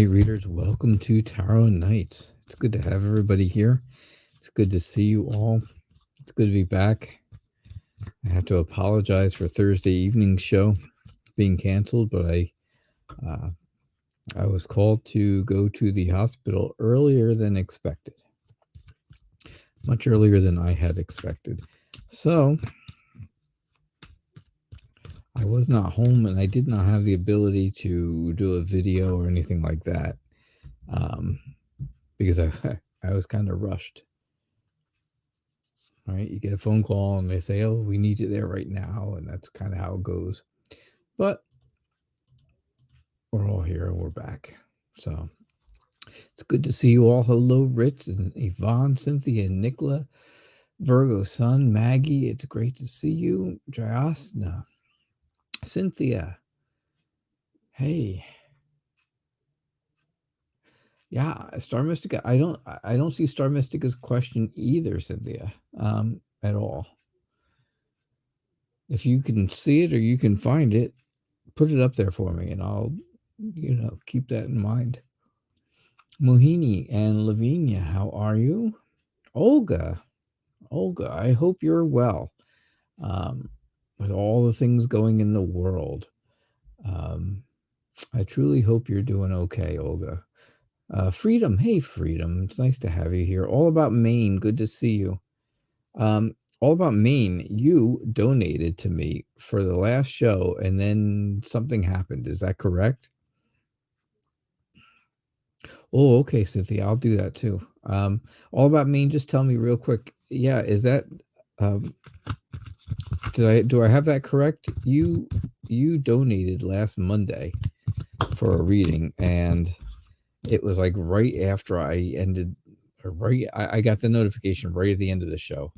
night readers, welcome to Tarot Nights. It's good to have everybody here. It's good to see you all. It's good to be back. I have to apologize for Thursday evening show being canceled, but I was called to go to the hospital earlier than expected. Much earlier than I had expected. So I was not home and I did not have the ability to do a video or anything like that because I was kind of rushed. Right? You get a phone call and they say, oh, we need you there right now. And that's kind of how it goes. But we're all here and we're back. So it's good to see you all. Hello, Ritz and Yvonne, Cynthia, Nicola, Virgo Sun, Maggie. It's great to see you. Jayasna, Cynthia. Hey. Yeah, Star Mystica. I don't see Star Mystica's question either, Cynthia, at all. If you can see it or you can find it, put it up there for me and I'll, keep that in mind. Mohini and Lavinia, how are you? Olga, I hope you're well. With all the things going in the world. I truly hope you're doing okay, Olga. Freedom, hey Freedom, it's nice to have you here. All About Maine, good to see you. All About Maine, you donated to me for the last show and then something happened. Is that correct? Oh, okay, Cynthia, I'll do that too. All About Maine, just tell me real quick. Yeah, is that do I have that correct? You donated last Monday for a reading and it was like right after I ended, I got the notification right at the end of the show.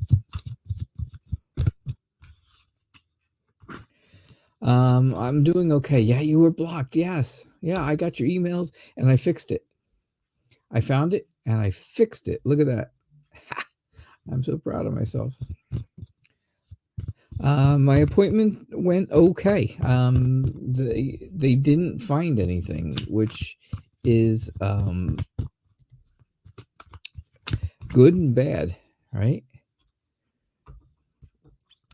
I'm doing okay. Yeah, you were blocked. Yes. Yeah, I got your emails and I fixed it. I found it and I fixed it. Look at that. I'm so proud of myself. My appointment went okay. They didn't find anything, which is good and bad, right?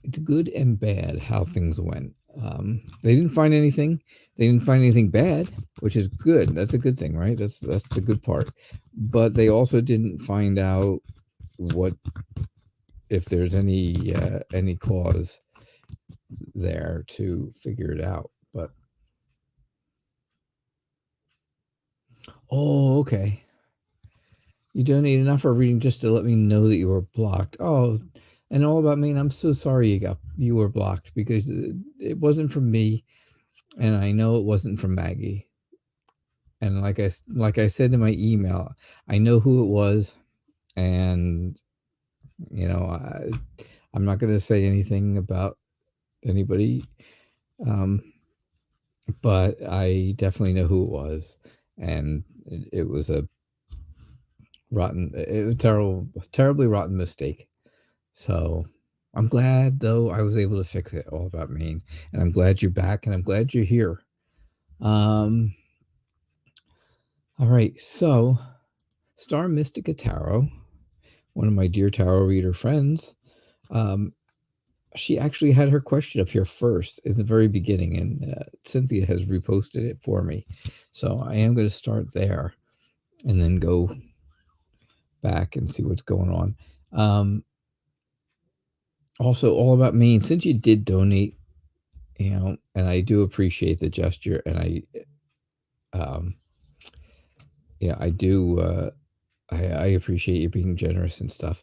It's good and bad how things went. They didn't find anything. They didn't find anything bad, which is good. That's a good thing, right? That's the good part. But they also didn't find out if there's any cause there to figure it out. But oh, okay. You donated enough for a reading just to let me know that you were blocked. Oh, and All About Maine, I'm so sorry you were blocked because it wasn't from me, and I know it wasn't from Maggie. And like I said in my email, I know who it was, and I'm not going to say anything about anybody, but I definitely know who it was, and it was a terribly rotten mistake. So I'm glad, though, I was able to fix it. All About Maine, and I'm glad you're back, and I'm glad you're here. All right, so Star Mystica Tarot, one of my dear tarot reader friends, she actually had her question up here first in the very beginning, and Cynthia has reposted it for me. So I am going to start there and then go back and see what's going on. Also, All About Maine, since you did donate, and I do appreciate the gesture, and I do, I appreciate you being generous and stuff.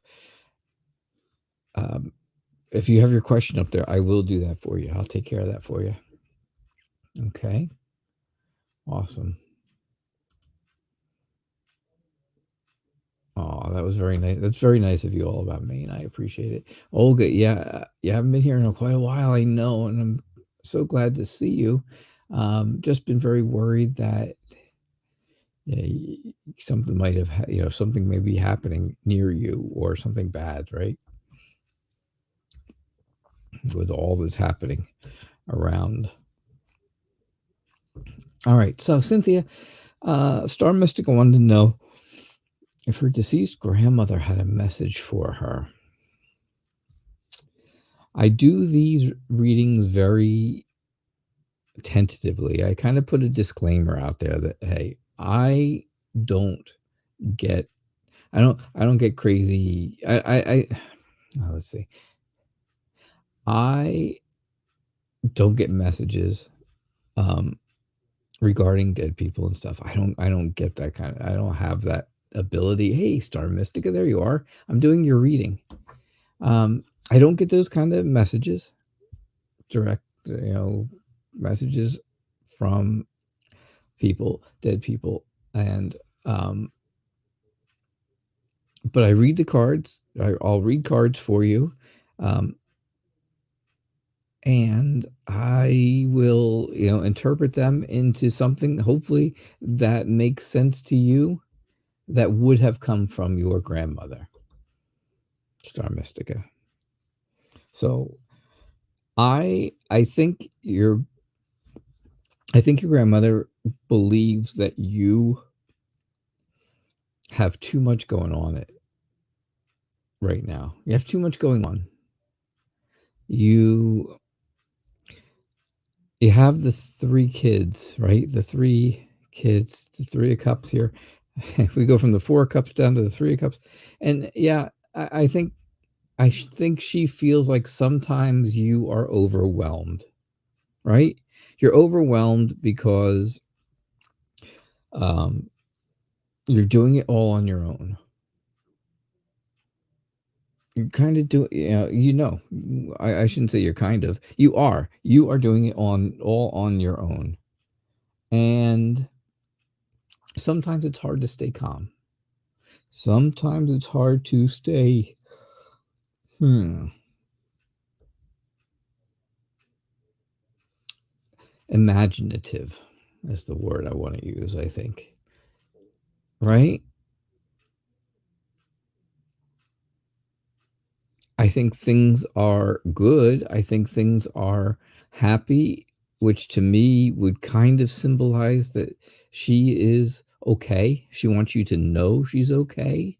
If you have your question up there, I will do that for you. I'll take care of that for you. Okay. Awesome. Oh, that was very nice. That's very nice of you, All About Maine. I appreciate it. Olga, yeah, you haven't been here in quite a while, I know, and I'm so glad to see you. Just been very worried that something might have, something may be happening near you or something bad, right? With all that's happening around. All right, so Cynthia, Star Mystica wanted to know if her deceased grandmother had a message for her. I do these readings very tentatively. I kind of put a disclaimer out there that, hey, I don't get crazy. Let's see. I don't get messages regarding dead people and stuff. I don't get that kind of, I don't have that ability. Hey, Star Mystica, there you are. I'm doing your reading. I don't get those kind of messages, direct, messages from people, dead people. And, but I read the cards. I'll read cards for you. And I will, interpret them into something, hopefully, that makes sense to you, that would have come from your grandmother, Star Mystica. So I think your grandmother believes that you have too much going on right now. You have too much going on. You have the 3 kids, right? The 3 kids, the 3 of cups here. We go from the 4 of cups down to the 3 of cups. And yeah, I think she feels like sometimes you are overwhelmed, right? You're overwhelmed because you're doing it all on your own. You kind of do, I shouldn't say you're kind of, you are doing it all on your own. And sometimes it's hard to stay calm. Sometimes it's hard to stay, imaginative is the word I want to use, I think. Right? I think things are good. I think things are happy, which to me would kind of symbolize that she is okay. She wants you to know she's okay.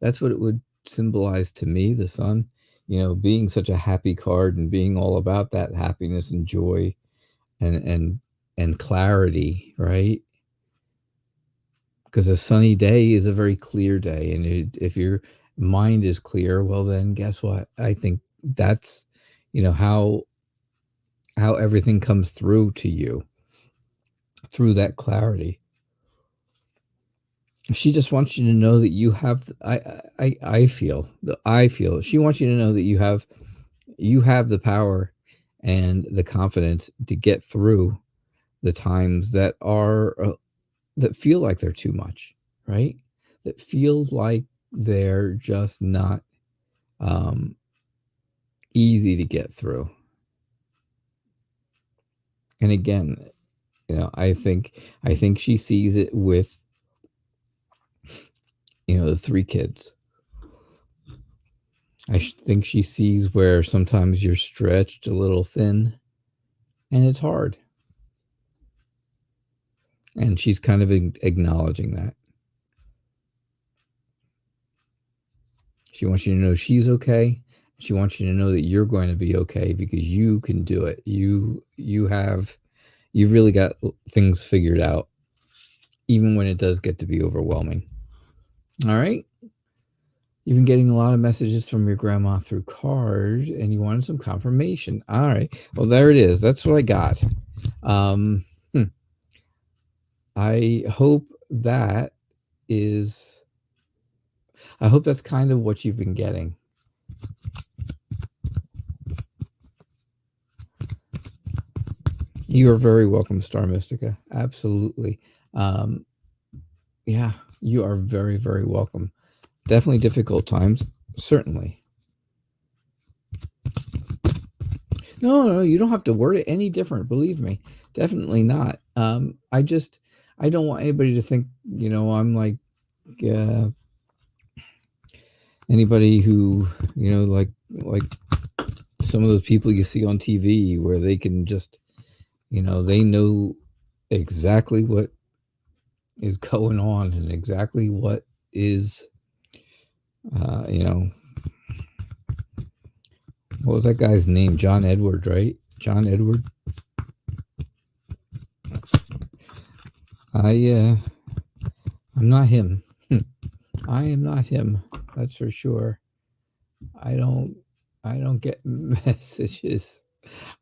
That's what it would symbolize to me, the sun, being such a happy card and being all about that happiness and joy and clarity, right? Because a sunny day is a very clear day. And if your mind is clear, well, then guess what? I think that's, how everything comes through to you, through that clarity. She just wants you to know that you have, I feel she wants you to know that you have the power and the confidence to get through the times that are, that feel like they're too much, right? That feels like they're just not easy to get through. And again, I think she sees it with, the 3 kids. I think she sees where sometimes you're stretched a little thin and it's hard. And she's kind of acknowledging that. She wants you to know she's okay. She wants you to know that you're going to be okay because you can do it. You've really got things figured out, even when it does get to be overwhelming. All right. You've been getting a lot of messages from your grandma through cards, and you wanted some confirmation. All right. Well, there it is. That's what I got. I hope that's kind of what you've been getting. You are very welcome, Star Mystica. Absolutely. Yeah, you are very, very welcome. Definitely difficult times, certainly. No, you don't have to word it any different. Believe me, definitely not. I don't want anybody to think, I'm like anybody who, like some of those people you see on TV where they can just, they know exactly what is going on and exactly what is, what was that guy's name? John Edward, right? John Edward. I'm not him. I am not him. That's for sure. I don't get messages.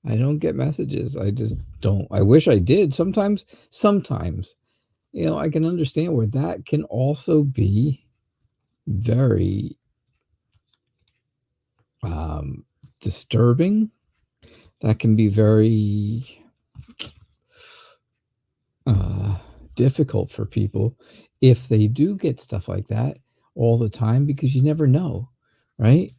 I don't get messages. I just don't. I wish I did. Sometimes, I can understand where that can also be very disturbing. That can be very difficult for people if they do get stuff like that all the time, because you never know, right?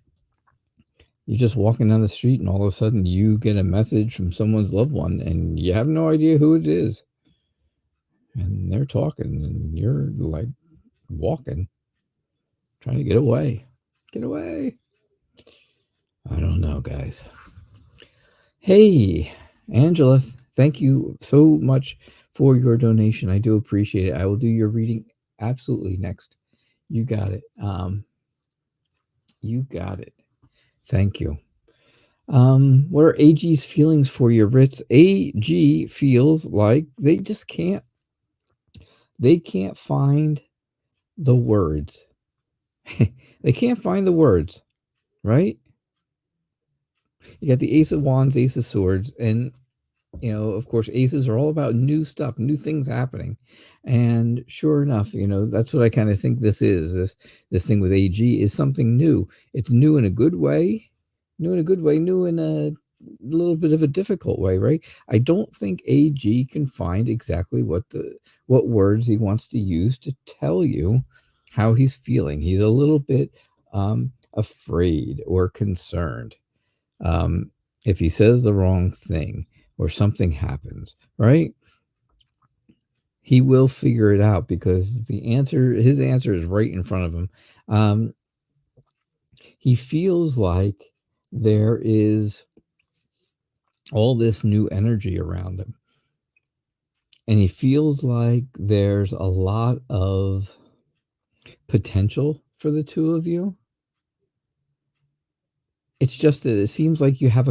You're just walking down the street and all of a sudden you get a message from someone's loved one and you have no idea who it is. And they're talking and you're like walking, trying to get away. Get away. I don't know, guys. Hey, Angela, thank you so much for your donation. I do appreciate it. I will do your reading absolutely next. You got it. You got it. Thank you. What are AG's feelings for your Ritz? AG feels like they just can't find the words. They can't find the words, right? You got the Ace of Wands, Ace of Swords, and of course, aces are all about new stuff, new things happening. And sure enough, that's what I kind of think this is. This thing with AG is something new. It's new in a good way, new in a little bit of a difficult way, right? I don't think AG can find exactly what words he wants to use to tell you how he's feeling. He's a little bit afraid or concerned. If he says the wrong thing or something happens, right? He will figure it out because his answer is right in front of him. He feels like there is all this new energy around him. And he feels like there's a lot of potential for the two of you. It's just that it seems like you have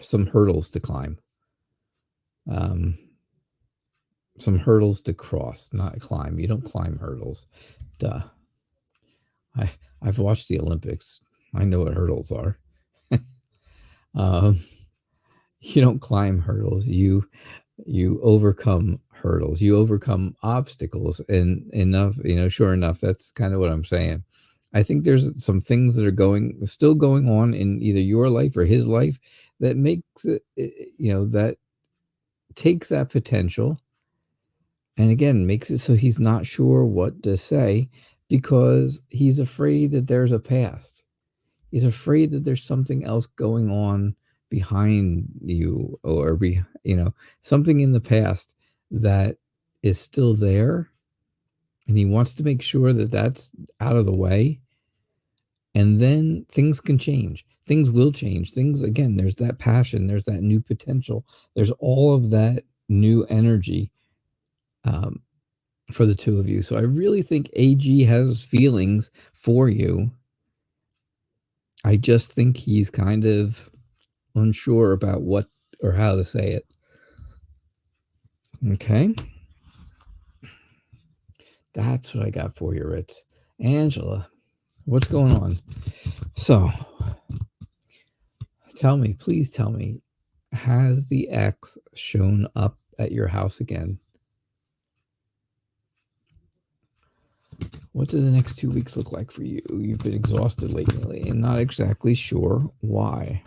some hurdles to climb. Some hurdles to cross, not climb. You don't climb hurdles. Duh. I've watched the Olympics. I know what hurdles are. You don't climb hurdles. You overcome hurdles. You overcome obstacles. And sure enough, that's kind of what I'm saying. I think there's some things that are still going on in either your life or his life that makes it, that takes that potential and again makes it so he's not sure what to say because he's afraid that there's a past. He's afraid that there's something else going on behind you or something in the past that is still there. And he wants to make sure that that's out of the way. And then things can change. Things will change. Again, there's that passion. There's that new potential. There's all of that new energy for the two of you. So I really think AG has feelings for you. I just think he's kind of unsure about what or how to say it. Okay. That's what I got for you, Ritz. Angela, what's going on? So, please tell me, has the ex shown up at your house again? What do the next 2 weeks look like for you? You've been exhausted lately and not exactly sure why.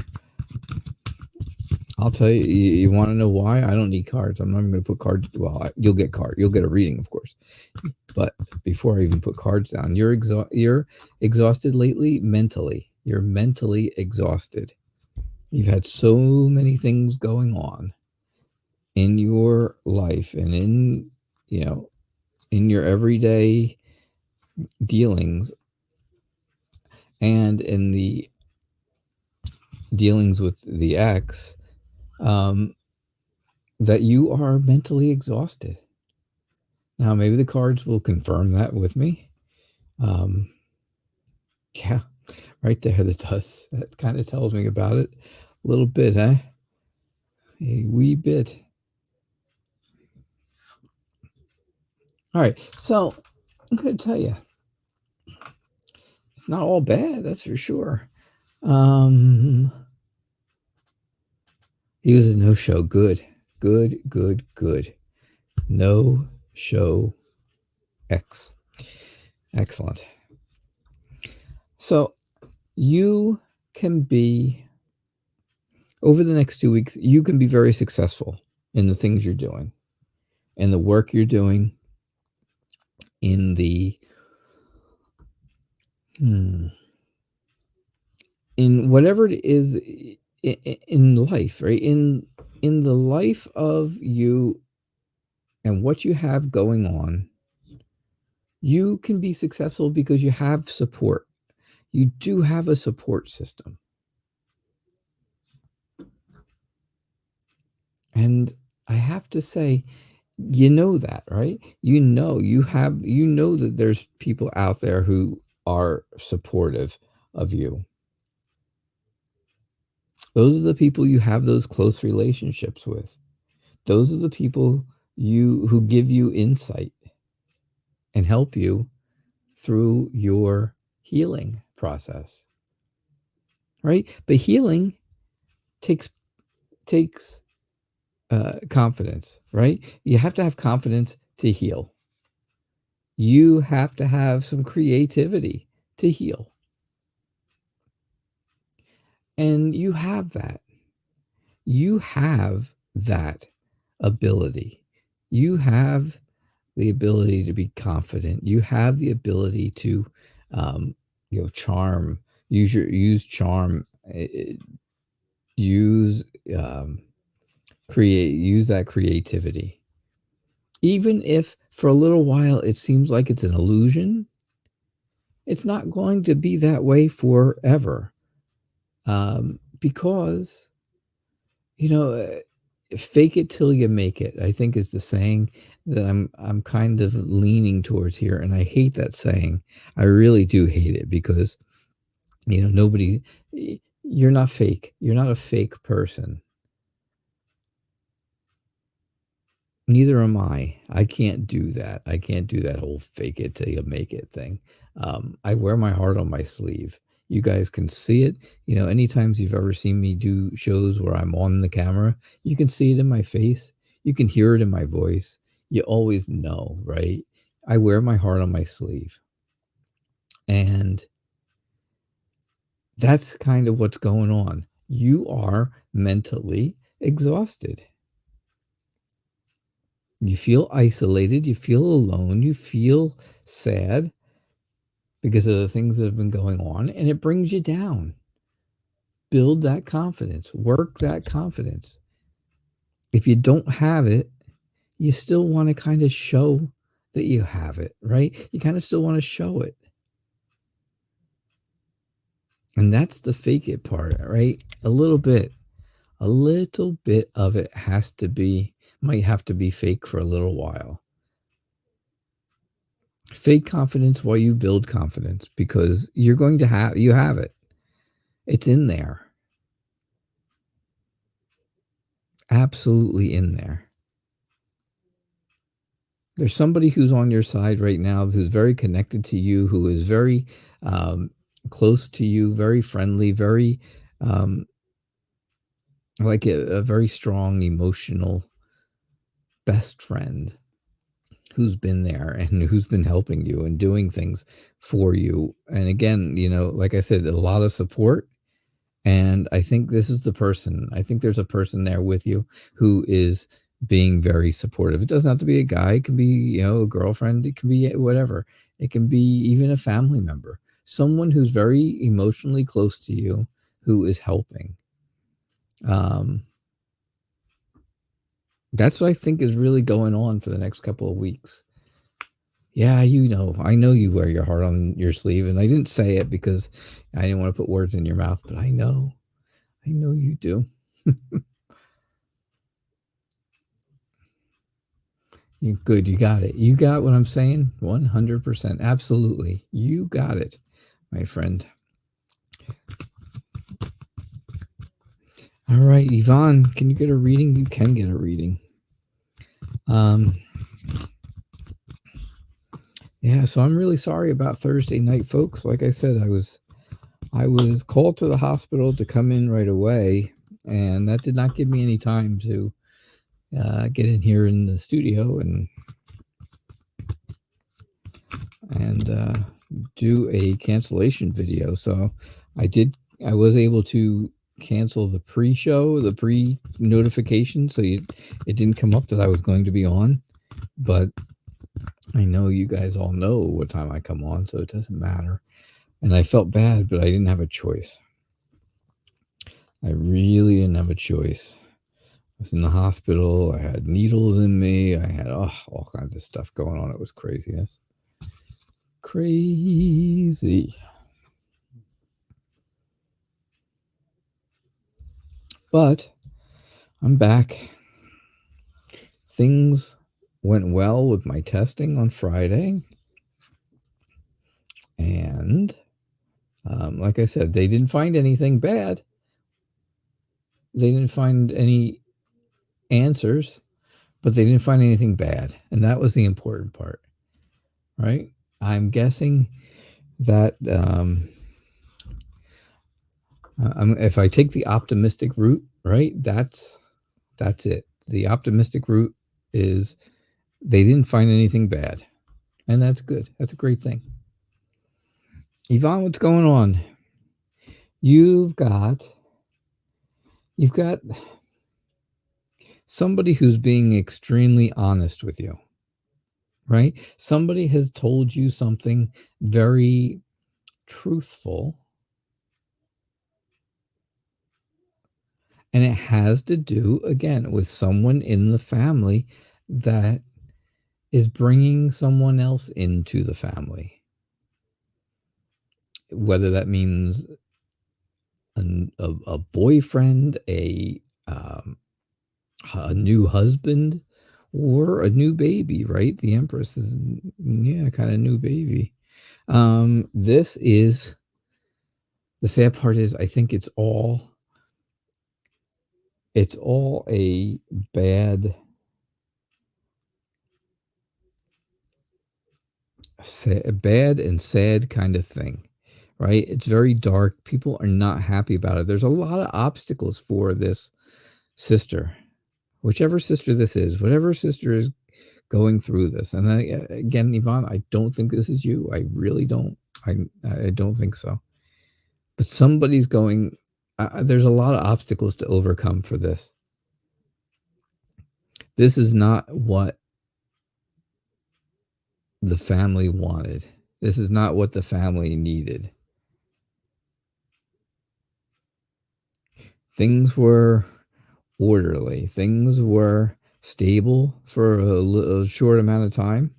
I'll tell you, you want to know why? I don't need cards. I'm not even going to put cards. Well, you'll get a reading, of course. But before I even put cards down, you're exhausted lately mentally. You're mentally exhausted. You've had so many things going on in your life and in your everyday dealings and in the dealings with the ex, that you are mentally exhausted. Now, maybe the cards will confirm that with me. Yeah, right there, the dust. That kind of tells me about it a little bit, eh? A wee bit. All right, so I'm going to tell you, it's not all bad, that's for sure. He was a no-show. Good. No show X. Excellent. So you can be, over the next 2 weeks, you can be very successful in the things you're doing, in the work you're doing, in the in whatever it is in life, right? In the life of you and what you have going on, you can be successful because you have support. You do have a support system. And I have to say, you know that, right? You know that there's people out there who are supportive of you. Those are the people you have those close relationships with. Those are the people who give you insight and help you through your healing process. Right? But healing takes confidence, right? You have to have confidence to heal. You have to have some creativity to heal. And you have that. You have that ability. You have the ability to be confident. You have the ability to, charm. Use charm. Use Use that creativity. Even if for a little while it seems like it's an illusion, it's not going to be that way forever. Because, fake it till you make it, I think, is the saying that I'm kind of leaning towards here. And I hate that saying. I really do hate it because, nobody, you're not fake. You're not a fake person. Neither am I. I can't do that. I can't do that whole fake it till you make it thing. I wear my heart on my sleeve. You guys can see it. Anytime you've ever seen me do shows where I'm on the camera, you can see it in my face. You can hear it in my voice. You always know, right? I wear my heart on my sleeve. And that's kind of what's going on. You are mentally exhausted. You feel isolated, you feel alone, you feel sad because of the things that have been going on, and it brings you down. Build that confidence, work that confidence. If you don't have it, you still want to kind of show that you have it, right? You kind of still want to show it. And that's the fake it part, right? A little bit of it might have to be fake for a little while. Fake confidence while you build confidence, because you have it. It's in there. Absolutely in there. There's somebody who's on your side right now, who's very connected to you, who is very close to you, very friendly, very like a very strong emotional best friend who's been there and who's been helping you and doing things for you. And again, like I said, a lot of support. And I think this is the person. I think there's a person there with you who is being very supportive. It doesn't have to be a guy. It can be, a girlfriend. It can be whatever. It can be even a family member. Someone who's very emotionally close to you who is helping. That's what I think is really going on for the next couple of weeks. Yeah, I know you wear your heart on your sleeve, and I didn't say it because I didn't want to put words in your mouth, but I know you do. Good, you got it. You got what I'm saying? 100%. Absolutely. You got it, my friend. All right, Yvonne, can you get a reading? You can get a reading. Yeah, so I'm really sorry about Thursday night, folks. Like I said, I was called to the hospital to come in right away, and that did not give me any time to get in here in the studio and do a cancellation video. So I was able to cancel the pre-show, the pre-notification, so it didn't come up that I was going to be on. But I know you guys all know what time I come on, so it doesn't matter. And I felt bad, but I didn't have a choice. I really didn't have a choice. I was in the hospital. I had needles in me. I had all kinds of stuff going on. It was craziness. Crazy. But I'm back. Things went well with my testing on Friday. And like I said, they didn't find anything bad. They didn't find any answers, but they didn't find anything bad. And that was the important part, right? I'm guessing that if I take the optimistic route, right, that's it. The optimistic route is they didn't find anything bad. And that's good. That's a great thing. Yvonne, what's going on? You've got somebody who's being extremely honest with you, right? Somebody has told you something very truthful, and it has to do, again, with someone in the family that is bringing someone else into the family. Whether that means a boyfriend, a new husband, or a new baby, right? The Empress is, kind of new baby. This is, the sad part is, I think it's all a bad and sad kind of thing, right? It's very dark. People are not happy about it. There's a lot of obstacles for this sister, whichever sister this is, whatever sister is going through this. And again, Yvonne, I don't think this is you. I really don't. I don't think so. But somebody's going, there's a lot of obstacles to overcome for this. This is not what the family wanted. This is not what the family needed. Things were orderly. Things were stable for a short amount of time.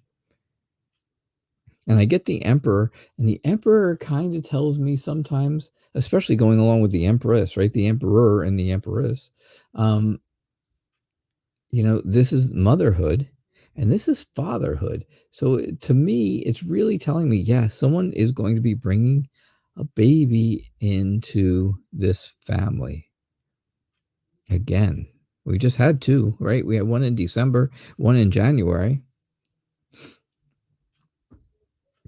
And I get the Emperor, and the Emperor kind of tells me sometimes, especially going along with the Empress, right? The Emperor and the Empress. This is motherhood, and this is fatherhood. So to me, it's really telling me, someone is going to be bringing a baby into this family. Again, we just had two, right? We had one in December, one in January.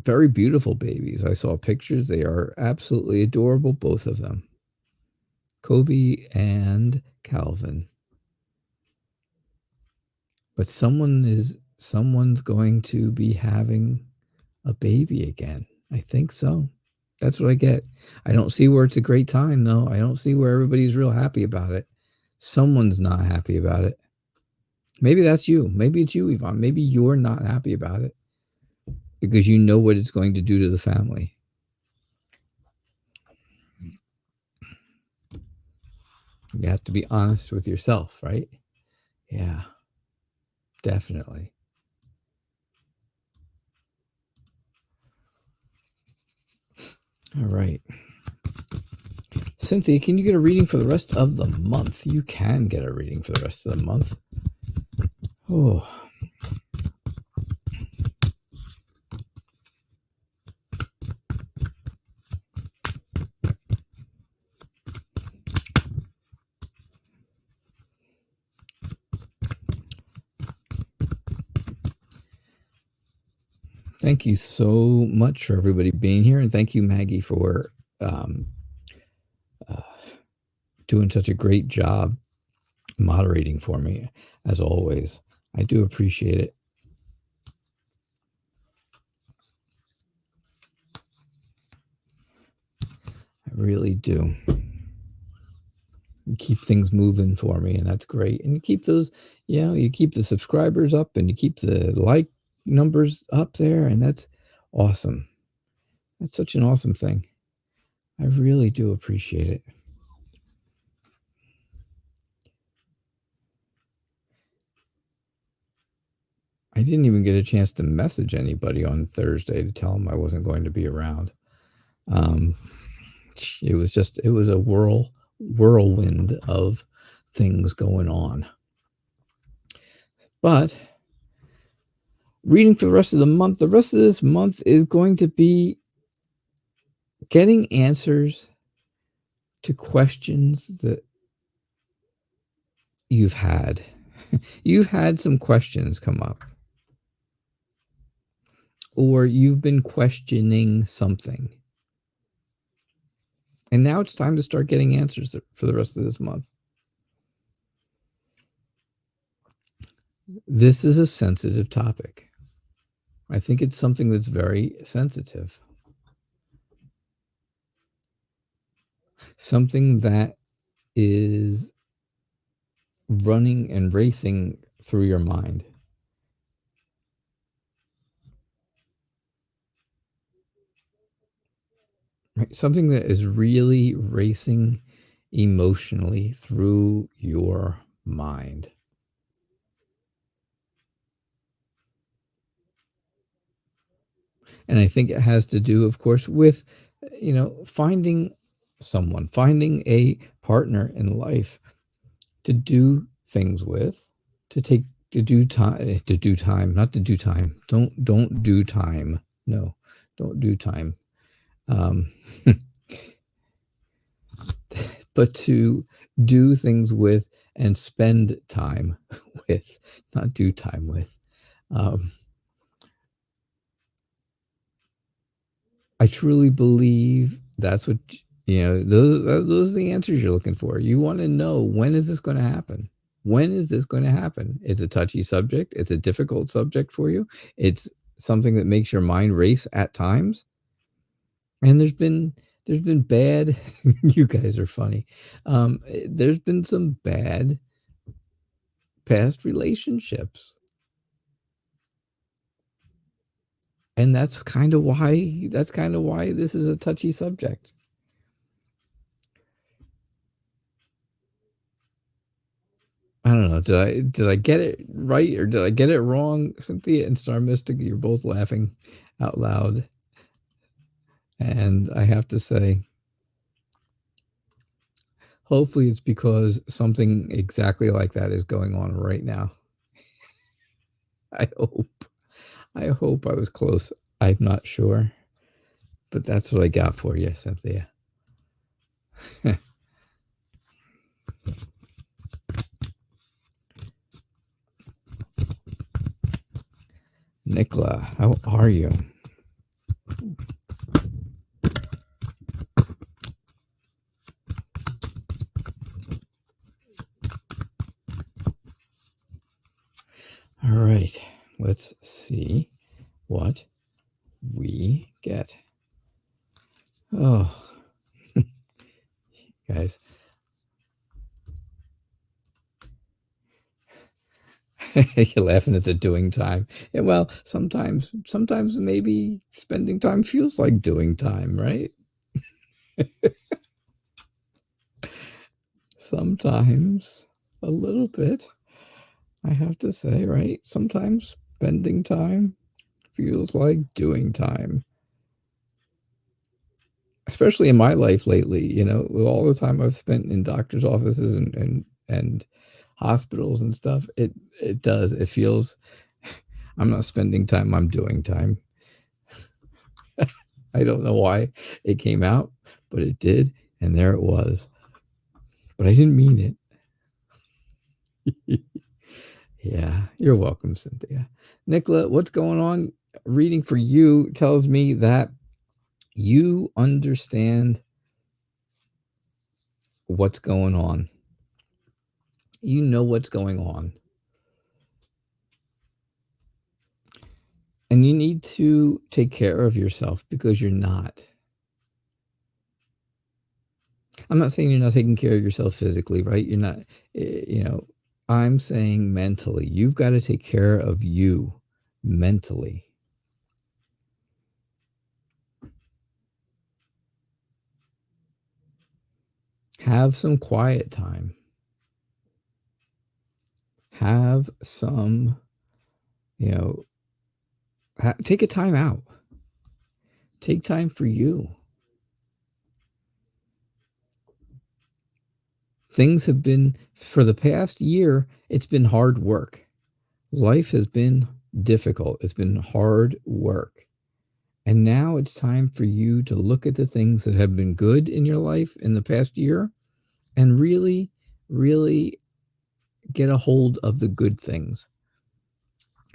Very beautiful babies. I saw pictures. They are absolutely adorable, both of them. Kobe and Calvin. But someone's going to be having a baby again. I think so. That's what I get. I don't see where it's a great time, though. I don't see where everybody's real happy about it. Someone's not happy about it. Maybe that's you. Maybe it's you, Yvonne. Maybe you're not happy about it because you know what it's going to do to the family. You have to be honest with yourself, right? Yeah, definitely. All right. Cynthia, can you get a reading for the rest of the month? You can get a reading for the rest of the month. Oh, Thank you so much for everybody being here, and thank you, Maggie, for doing such a great job moderating for me, as always. I do appreciate it. I really do. You keep things moving for me, and that's great. And you keep those, you keep the subscribers up, and you keep the like numbers up there, and that's awesome. That's such an awesome thing. I really do appreciate it. I didn't even get a chance to message anybody on Thursday to tell them I wasn't going to be around. It was a whirlwind of things going on. But reading for the rest of the month, the rest of this month is going to be getting answers to questions that you've had. You've had some questions come up, or you've been questioning something. And now it's time to start getting answers for the rest of this month. This is a sensitive topic. I think it's something that's very sensitive. Something that is running and racing through your mind. Right? Something that is really racing emotionally through your mind. And I think it has to do, of course, with, finding someone, finding a partner in life to do things with, to do time, not to do time. Don't do time. No, don't do time. But to do things with and spend time with, not do time with. I truly believe that's what, those are the answers you're looking for. You want to know, when is this going to happen? When is this going to happen? It's a touchy subject. It's a difficult subject for you. It's something that makes your mind race at times. And there's been bad, you guys are funny. There's been some bad past relationships. And that's kind of why this is a touchy subject. I don't know. Did I get it right, or did I get it wrong? Cynthia and Star Mystic, you're both laughing out loud. And I have to say, hopefully it's because something exactly like that is going on right now. I hope I was close. I'm not sure. But that's what I got for you, Cynthia. Nicola, how are you? All right, let's see what we get. Oh, guys. You're laughing at the doing time. Yeah, well, sometimes maybe spending time feels like doing time, right? Sometimes a little bit, I have to say, right? Sometimes spending time feels like doing time. Especially in my life lately, with all the time I've spent in doctor's offices and hospitals and stuff, it does. It feels I'm not spending time, I'm doing time. I don't know why it came out, but it did, and there it was. But I didn't mean it. Yeah, you're welcome, Cynthia. Nicola, what's going on? reading for you tells me that you understand what's going on. You know what's going on. And you need to take care of yourself because you're not. I'm not saying you're not taking care of yourself physically, right? You're not, I'm saying mentally. You've got to take care of you mentally. Have some quiet time. Have some, take a time out. Take time for you. Things have been, for the past year, it's been hard work. Life has been difficult. It's been hard work. And now it's time for you to look at the things that have been good in your life in the past year and really, really get a hold of the good things,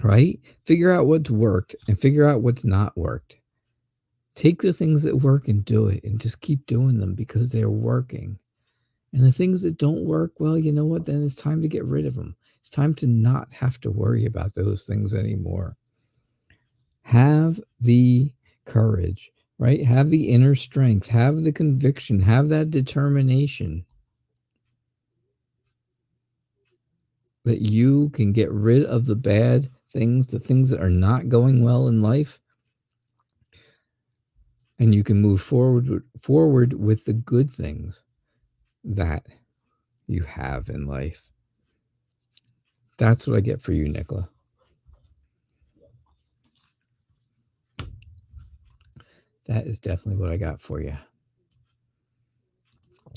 right? Figure out what's worked and figure out what's not worked. Take the things that work and do it and just keep doing them because they're working. And the things that don't work, well, you know what? Then it's time to get rid of them. It's time to not have to worry about those things anymore. Have the courage, right? Have the inner strength, have the conviction, have that determination that you can get rid of the bad things, the things that are not going well in life, and you can move forward with the good things that you have in life. That's what I get for you, Nicola. That is definitely what I got for you.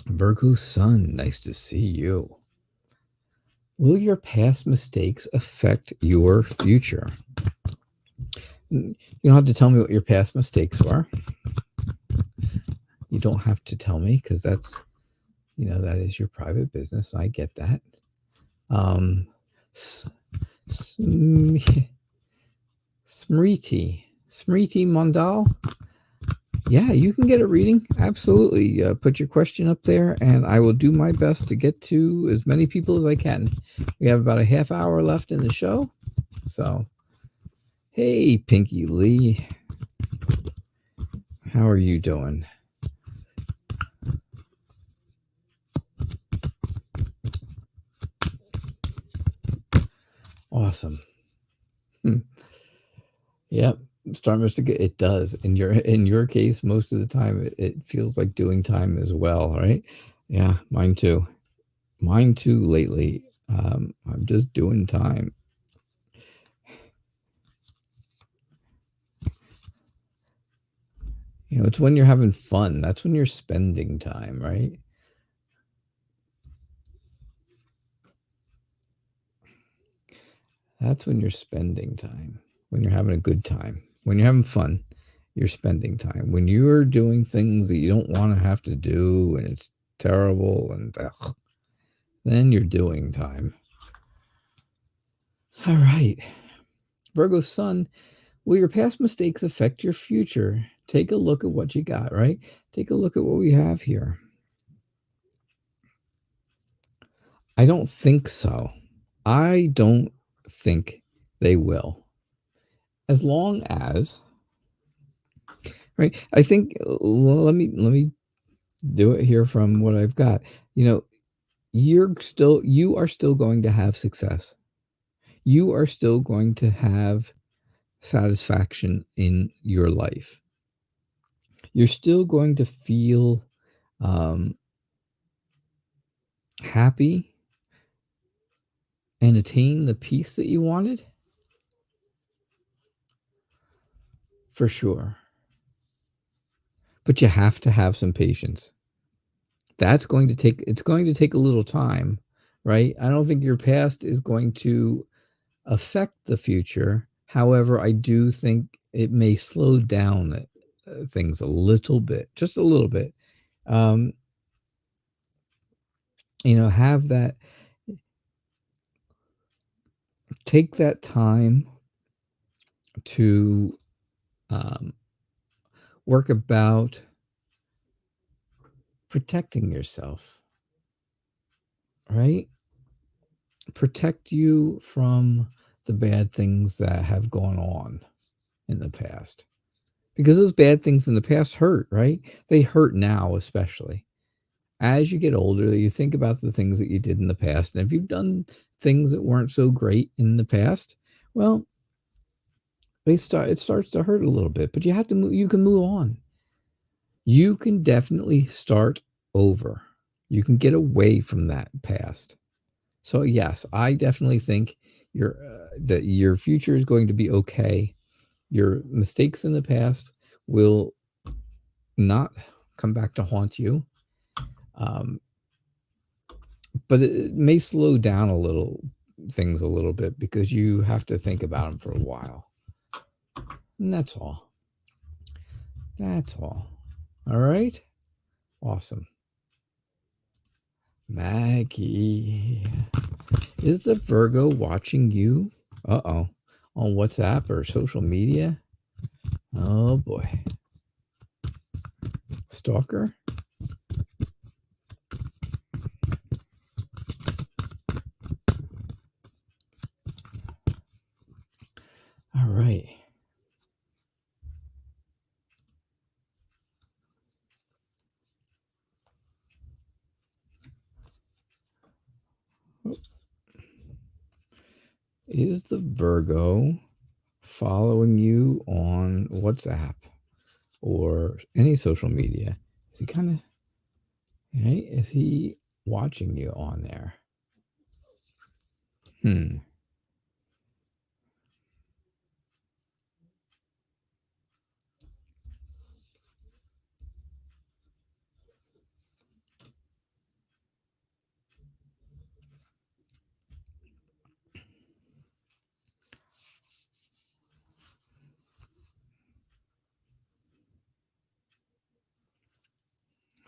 Virgo Sun, nice to see you. Will your past mistakes affect your future? You don't have to tell me what your past mistakes were. You don't have to tell me because that's, that is your private business. I get that. Smriti Mandal. Yeah, you can get a reading. Absolutely. Put your question up there, and I will do my best to get to as many people as I can. We have about a half hour left in the show. So, hey, Pinky Lee. How are you doing? Awesome. Yep. Star Mystica, it does. In your case, most of the time, it feels like doing time as well, right? Yeah, mine too. Mine too lately. I'm just doing time. It's when you're having fun. That's when you're spending time, right? That's when you're spending time. When you're having a good time. When you're having fun, you're spending time. When you're doing things that you don't want to have to do and it's terrible and then you're doing time. All right. Virgo Sun, will your past mistakes affect your future? Take a look at what you got, right? Take a look at what we have here. I don't think so. I don't think they will. As long as, right? I think let me do it here from what I've got. You are still going to have success. You are still going to have satisfaction in your life. You're still going to feel happy and attain the peace that you wanted, for sure. But you have to have some patience. It's going to take a little time, right? I don't think your past is going to affect the future. However, I do think it may slow down things a little bit, just a little bit. Have that, take that time to work about protecting yourself, right? Protect you from the bad things that have gone on in the past. Because those bad things in the past hurt, right? They hurt now, especially. As you get older, you think about the things that you did in the past. And if you've done things that weren't so great in the past, well, it starts to hurt a little bit, but you have to move, you can move on. You can definitely start over. You can get away from that past. So yes, I definitely think that your future is going to be okay. Your mistakes in the past will not come back to haunt you. But it may slow down things a little bit because you have to think about them for a while. And that's all. That's all. All right. Awesome. Maggie. Is the Virgo watching you? Uh-oh. On WhatsApp or social media? Oh boy. Stalker? All right. Is the Virgo following you on WhatsApp or any social media? Is he kind of, right? Is he watching you on there?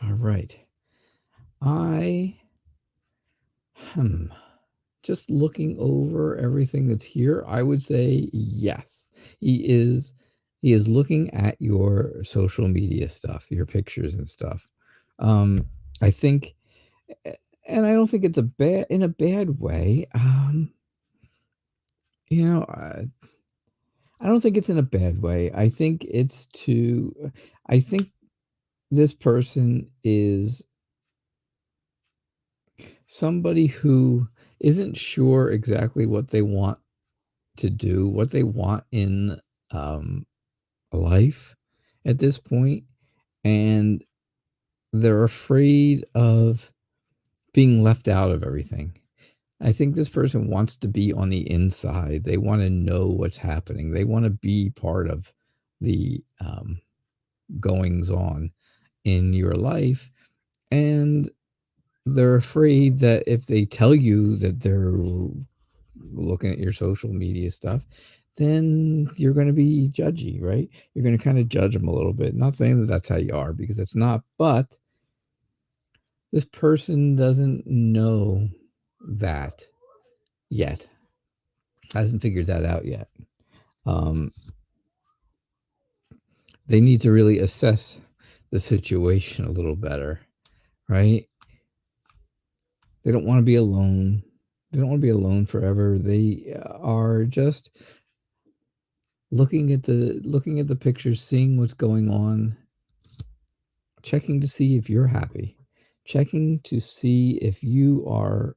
All right. Just looking over everything that's here, I would say yes. He is looking at your social media stuff, your pictures and stuff. I think, and I don't think it's in a bad way. You know, I don't think it's in a bad way. I think this person is somebody who isn't sure exactly what they want to do, what they want in life at this point, and they're afraid of being left out of everything. I think this person wants to be on the inside. They want to know what's happening. They want to be part of the goings on in your life. And they're afraid that if they tell you that they're looking at your social media stuff, then you're going to be judgy, right? You're going to kind of judge them a little bit. Not saying that that's how you are, because it's not, but this person doesn't know that yet, hasn't figured that out yet. They need to really assess the situation a little better, right? They don't want to be alone. They don't want to be alone forever. They are just looking at the pictures, seeing what's going on, checking to see if you're happy, checking to see if you are,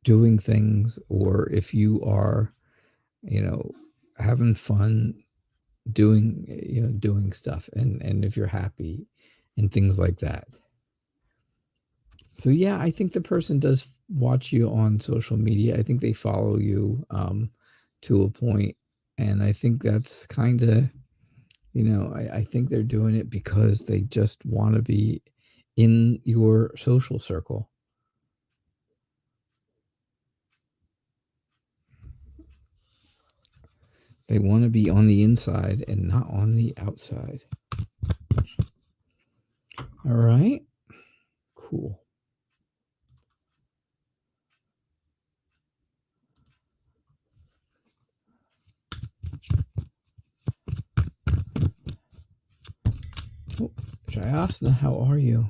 doing things, or if you are, you know, having fun doing stuff, and if you're happy and things like that. So yeah, I think the person does watch you on social media. I think they follow you to a point, and I think that's kind of, I think they're doing it because they just want to be in your social circle. They want to be on the inside and not on the outside. All right. Cool. Asana, how are you?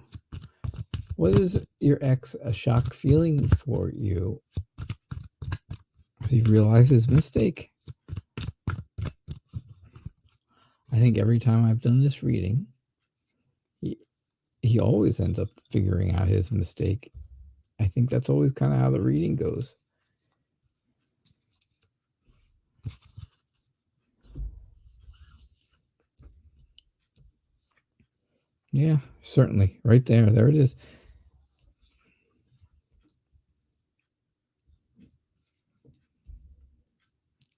What is your ex a shock feeling for you? Does he realize his mistake? I think every time I've done this reading, he always ends up figuring out his mistake. I think that's always kind of how the reading goes. Yeah, certainly. Right there. There it is.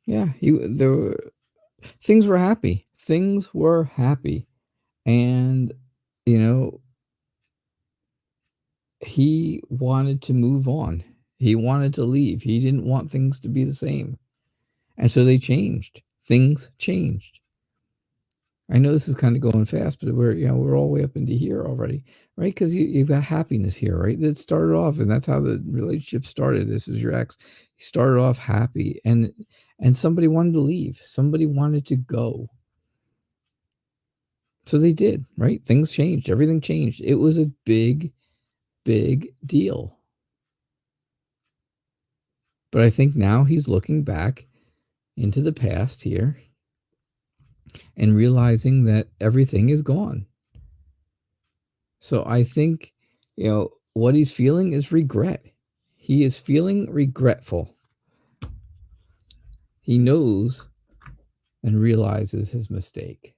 Yeah, things were happy. Things were happy. And, you know, he wanted to move on. He wanted to leave. He didn't want things to be the same. And so they changed. Things changed. I know this is kind of going fast, but we're all the way up into here already, right? Because you've got happiness here, right? That started off, and that's how the relationship started. This is your ex. He started off happy, and somebody wanted to leave. Somebody wanted to go. So they did, right? Things changed. Everything changed. It was a big, big deal. But I think now he's looking back into the past here and realizing that everything is gone. So I think, what he's feeling is regret. He is feeling regretful. He knows and realizes his mistake.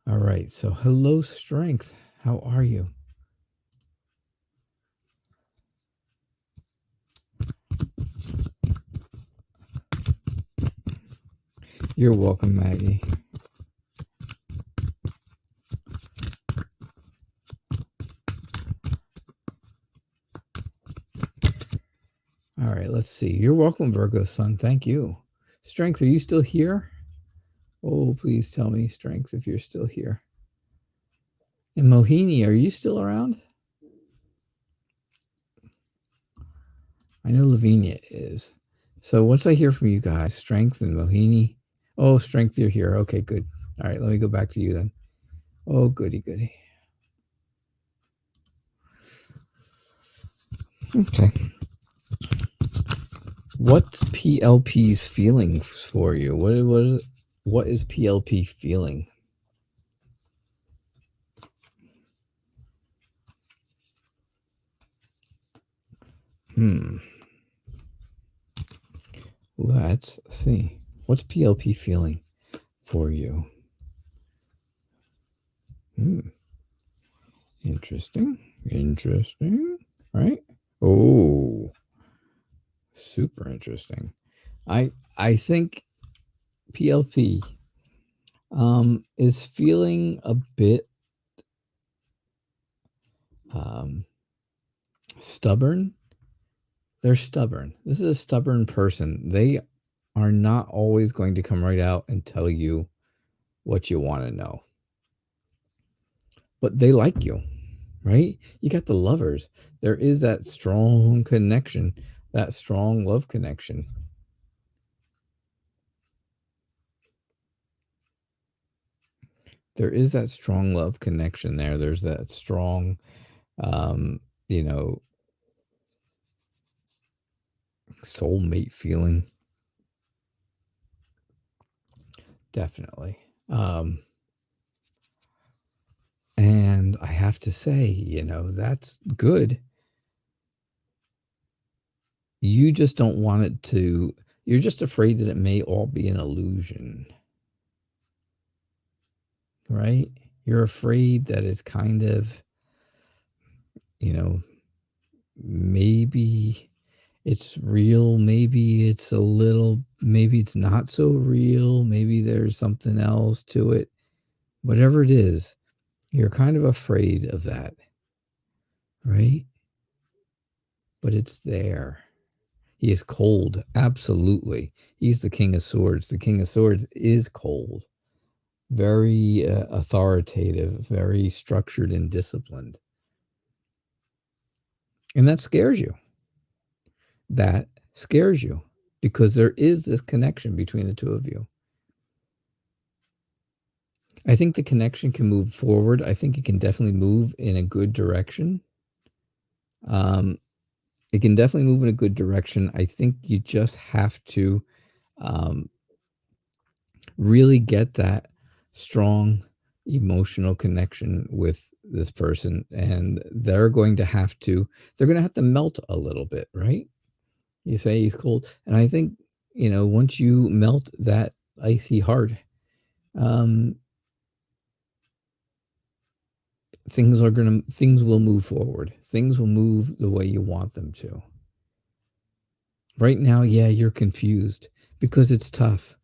All right. So hello, Strength. How are you? You're welcome, Maggie. All right, let's see. You're welcome, Virgo Sun. Thank you. Strength, are you still here? Oh, please tell me, Strength, if you're still here. And Mohini, are you still around? I know Lavinia is. So once I hear from you guys, Strength and Mohini. Oh, Strength, you're here. Okay, good. All right, let me go back to you then. Oh, goody, goody. Okay. What's PLP's feeling for you? What is PLP feeling? Let's see. What's PLP feeling for you? Interesting. Right? Oh, super interesting. I think PLP is feeling a bit stubborn. They're stubborn. This is a stubborn person. They are not always going to come right out and tell you what you want to know. But they like you, right? You got the lovers. There is that strong connection, that strong love connection. There is that strong love connection there. There's that strong, soulmate feeling. Definitely. And I have to say, that's good. You just don't want it to, you're just afraid that it may all be an illusion. Right? You're afraid that it's kind of, maybe it's real, maybe it's maybe it's not so real, maybe there's something else to it. Whatever it is, you're kind of afraid of that, right? But it's there. He is cold, absolutely. He's the King of Swords. The King of Swords is cold, very authoritative, very structured and disciplined. And that scares you. That scares you. because there is this connection between the two of you. I think the connection can move forward. I think it can definitely move in a good direction. It can definitely move in a good direction. I think you just have to really get that strong emotional connection with this person, and they're going to have to melt a little bit, right? You say he's cold, and I think, once you melt that icy heart, things will move forward. Things will move the way you want them to. Right now, yeah, you're confused because it's tough.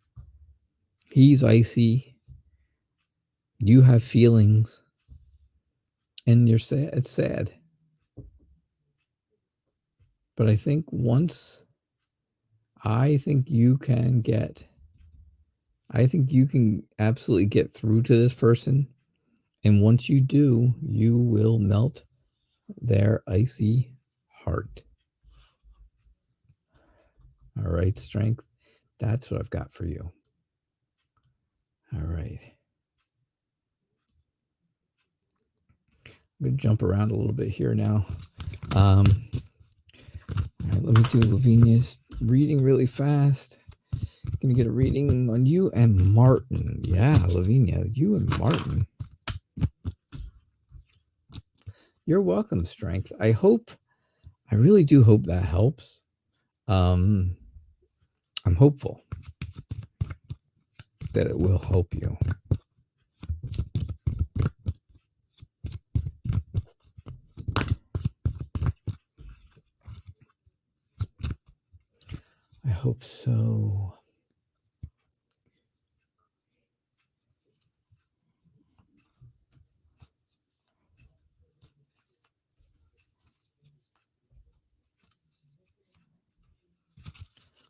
He's icy. You have feelings. And you're sad. It's sad. But I think you can absolutely get through to this person. And once you do, you will melt their icy heart. All right, strength. That's what I've got for you. All right. I'm going to jump around a little bit here now. All right, let me do Lavinia's reading really fast. Going to get a reading on you and Martin. Yeah, Lavinia, you and Martin. You're welcome, strength. I really do hope that helps. I'm hopeful that it will help you. I hope so.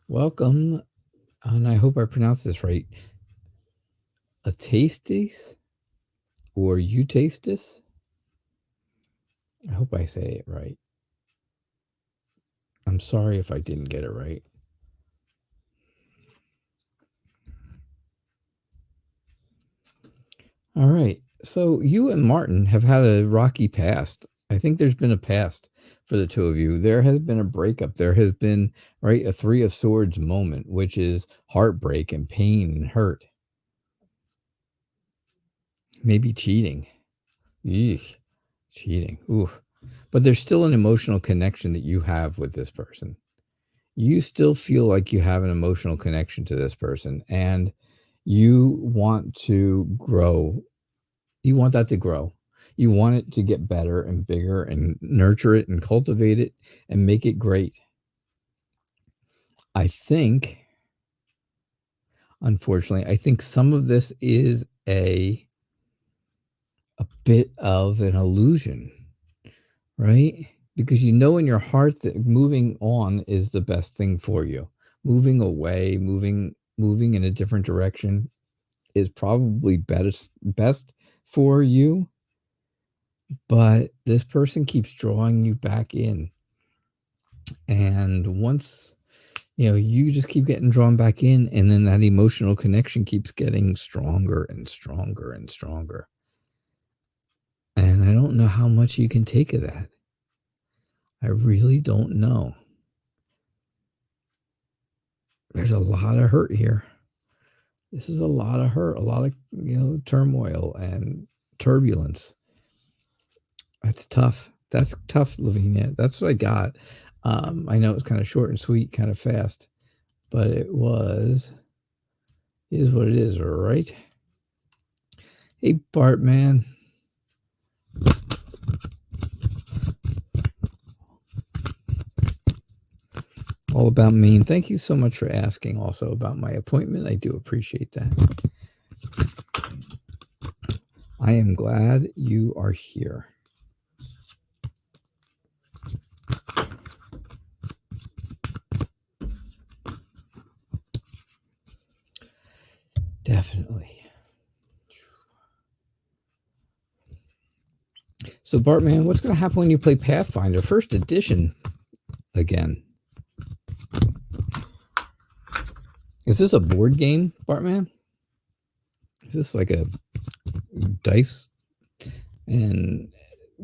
Welcome, and I hope I pronounced this right. A tastis or eutastis? I hope I say it right. I'm sorry if I didn't get it right. All right. So you and Martin have had a rocky past. I think there's been a past for the two of you. There has been a breakup. There has been, right, a 3 of Swords moment, which is heartbreak and pain and hurt. Maybe cheating. Eesh, cheating. Ooh. But there's still an emotional connection that you have with this person. You still feel like you have an emotional connection to this person, and you want to grow. You want that to grow. You want it to get better and bigger and nurture it and cultivate it and make it great. Unfortunately, some of this is a bit of an illusion, right? Because you know in your heart that moving on is the best thing for you. Moving away, moving in a different direction is probably best for you. But this person keeps drawing you back in. And once, you just keep getting drawn back in, and then that emotional connection keeps getting stronger and stronger and stronger. And I don't know how much you can take of that. I really don't know. There's a lot of hurt here. This is a lot of hurt, a lot of, turmoil and turbulence. That's tough. That's tough, Lavinia. That's what I got. I know it was kind of short and sweet, kind of fast, but it is what it is, right? Hey, Bart, man. All about Maine. Thank you so much for asking also about my appointment. I do appreciate that. I am glad you are here. Definitely. So, Bartman, what's going to happen when you play Pathfinder First Edition again? Is this a board game, Bartman? Is this like a dice and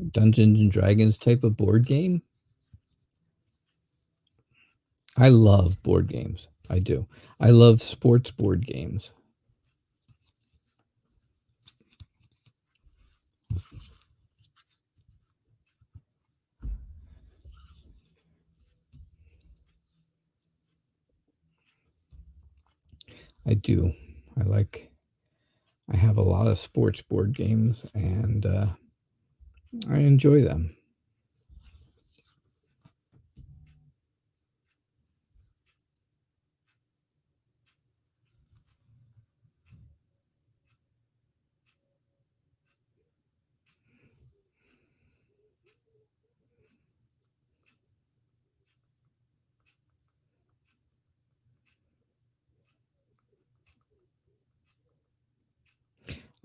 Dungeons and Dragons type of board game? I love board games. I do. I love sports board games. I do. I have a lot of sports board games, and I enjoy them.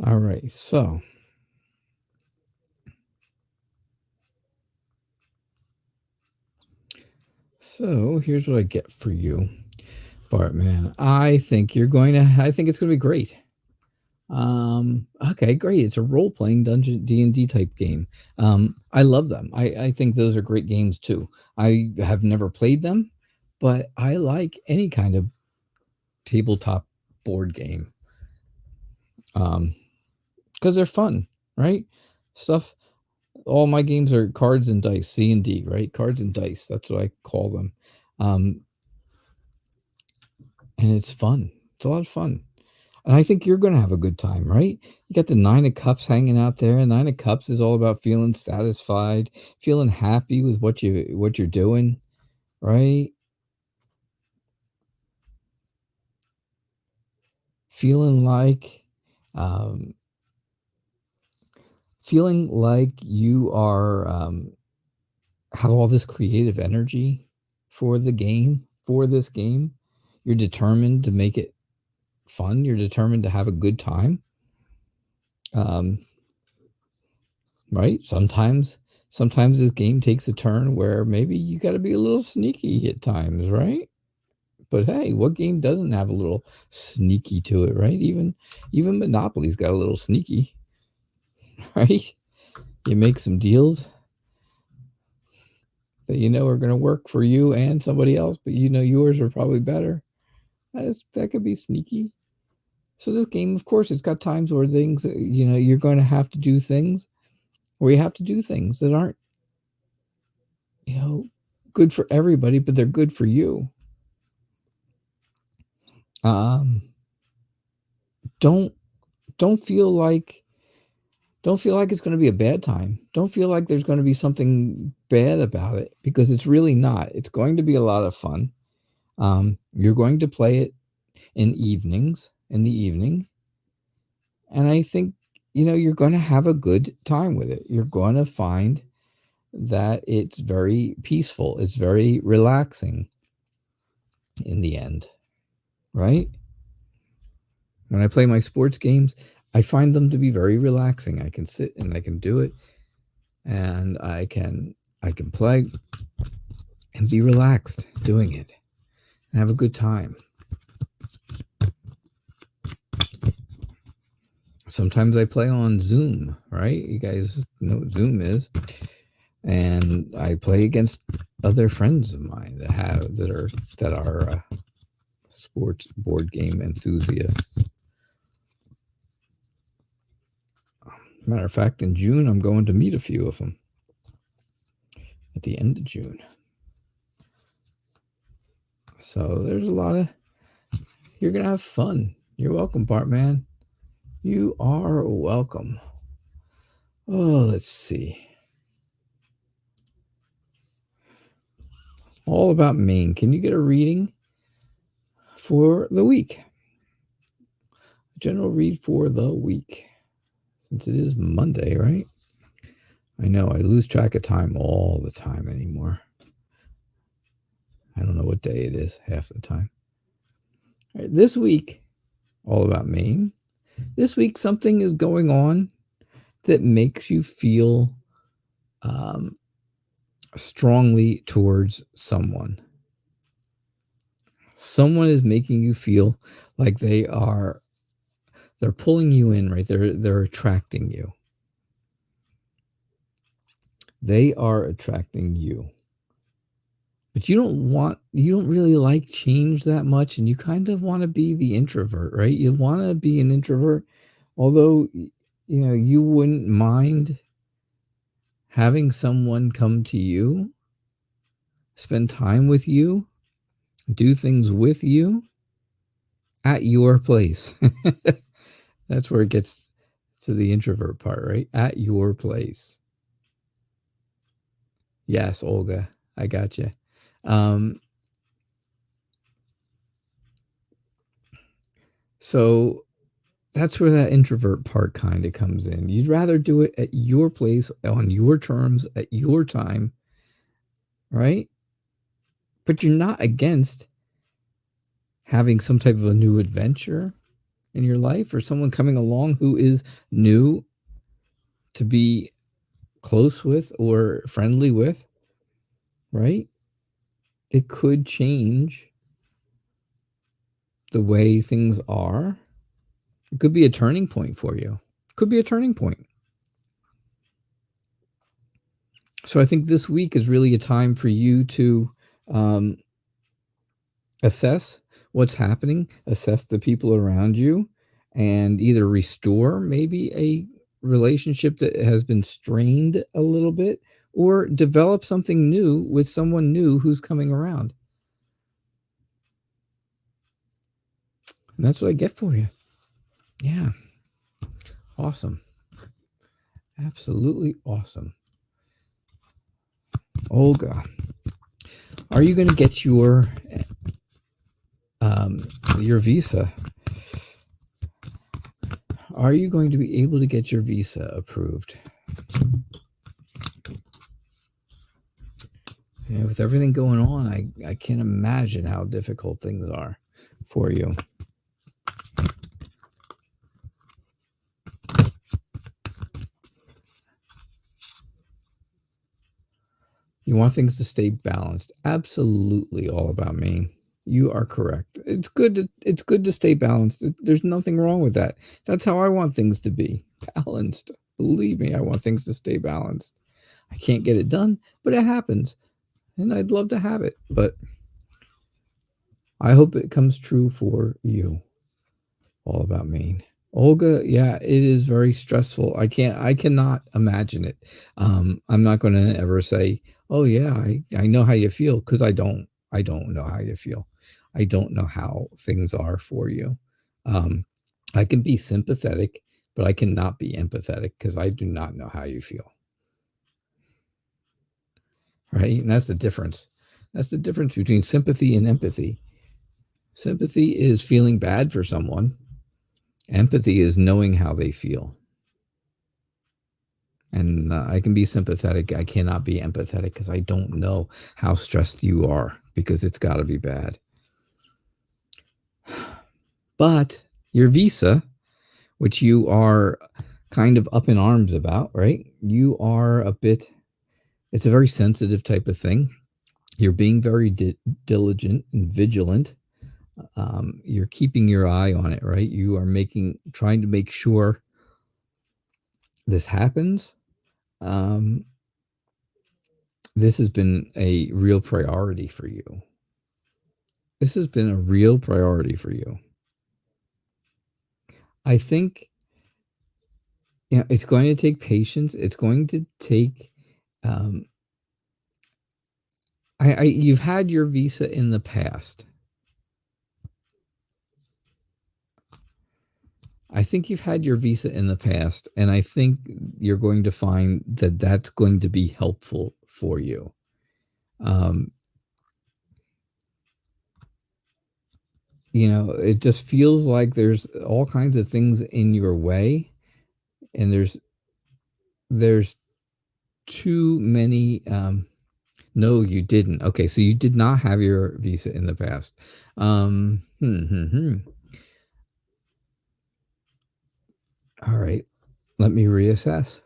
All right, so here's what I get for you, Bartman. I think it's gonna be great. Okay, great. It's a role-playing dungeon D&D type game. I love them. I think those are great games too. I have never played them, but I like any kind of tabletop board game. Because they're fun, right? Stuff. All my games are cards and dice, C&D, right? Cards and dice. That's what I call them. And it's fun. It's a lot of fun. And I think you're going to have a good time, right? You got the 9 of Cups hanging out there. 9 of Cups is all about feeling satisfied, feeling happy with what you're doing, right? Feeling like you are have all this creative energy for this game. You're determined to make it fun. You're determined to have a good time. Right? Sometimes this game takes a turn where maybe you got to be a little sneaky at times, right? But hey, what game doesn't have a little sneaky to it, right? Even Monopoly's got a little sneaky, right? You make some deals that you know are going to work for you and somebody else, but you know yours are probably better. That could be sneaky. So this game, of course, it's got times where things, you're going to have to do things, or you have to do things that aren't, good for everybody, but they're good for you. Don't feel like it's going to be a bad time. Don't feel like there's going to be something bad about it, because it's really not. It's going to be a lot of fun. You're going to play it in the evening. And I think, you're going to have a good time with it. You're going to find that it's very peaceful. It's very relaxing in the end, right? When I play my sports games, I find them to be very relaxing. I can sit and I can do it, and I can play and be relaxed doing it and have a good time. Sometimes I play on Zoom, right? You guys know what Zoom is. And I play against other friends of mine that are sports board game enthusiasts. Matter of fact, in June, I'm going to meet a few of them at the end of June. So there's a lot of, you're going to have fun. You're welcome, Bartman. You are welcome. Oh, let's see. All about Maine. Can you get a reading for the week? A general read for the week. Since it is Monday, right? I know, I lose track of time all the time anymore. I don't know what day it is half the time. All right, this week, all about Maine. This week, something is going on that makes you feel strongly towards someone. Someone is making you feel like they're pulling you in, right? They're attracting you. They are attracting you. But you don't really like change that much, and you kind of want to be the introvert, right? You want to be an introvert, although you wouldn't mind having someone come to you, spend time with you, do things with you at your place. That's where it gets to the introvert part, right? At your place. Yes, Olga, I got you. So that's where that introvert part kind of comes in. You'd rather do it at your place, on your terms, at your time, right? But you're not against having some type of a new adventure in your life, or someone coming along who is new to be close with or friendly with, right? It could change the way things are. It could be a turning point for you. Could be a turning point. So I think this week is really a time for you to assess what's happening, assess the people around you, and either restore maybe a relationship that has been strained a little bit, or develop something new with someone new who's coming around. And that's what I get for you. Yeah. Awesome. Absolutely awesome. Olga, are you going to get your visa? Are you going to be able to get your visa approved? Yeah, with everything going on, I can't imagine how difficult things are for you. You want things to stay balanced. Absolutely all about me. You are correct. It's good to stay balanced. There's nothing wrong with that. That's how I want things to be. Balanced. Believe me, I want things to stay balanced. I can't get it done, but it happens. And I'd love to have it, but I hope it comes true for you. All about me. Olga, yeah, it is very stressful. I cannot imagine it. I'm not going to ever say, oh yeah, I know how you feel, because I don't know how you feel. I don't know how things are for you. I can be sympathetic, but I cannot be empathetic, because I do not know how you feel. Right? And that's the difference. That's the difference between sympathy and empathy. Sympathy is feeling bad for someone. Empathy is knowing how they feel. And I can be sympathetic. I cannot be empathetic, because I don't know how stressed you are, because it's got to be bad. But your visa, which you are kind of up in arms about, right? You are it's a very sensitive type of thing. You're being very diligent and vigilant. You're keeping your eye on it, right? You are trying to make sure this happens. This has been a real priority for you. This has been a real priority for you. I think it's going to take patience. It's going to take you've had your visa in the past. I think you've had your visa in the past, and I think you're going to find that that's going to be helpful for you. It just feels like there's all kinds of things in your way, and there's too many. No, you didn't. Okay, so you did not have your visa in the past. All right, let me reassess.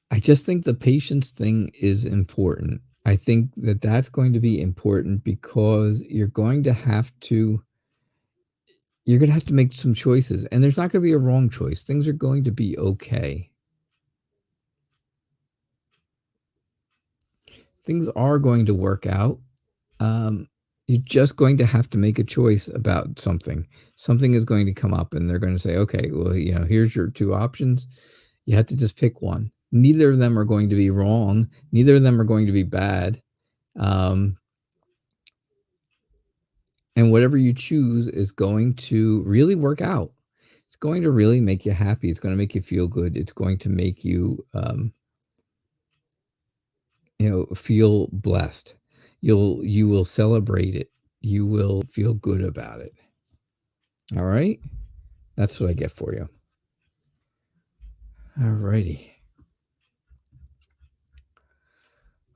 I just think the patience thing is important. I think that that's going to be important because you're going to have to make some choices, and there's not going to be a wrong choice. Things are going to be okay. Things are going to work out. Um, you're just going to have to make a choice about something. Something is going to come up, and they're going to say, okay, well, here's your two options. You have to just pick one. Neither of them are going to be wrong. Neither of them are going to be bad. Um, and whatever you choose is going to really work out. It's going to really make you happy. It's going to make you feel good. It's going to make you, feel blessed. You will celebrate it. You will feel good about it. All right? That's what I get for you. All righty.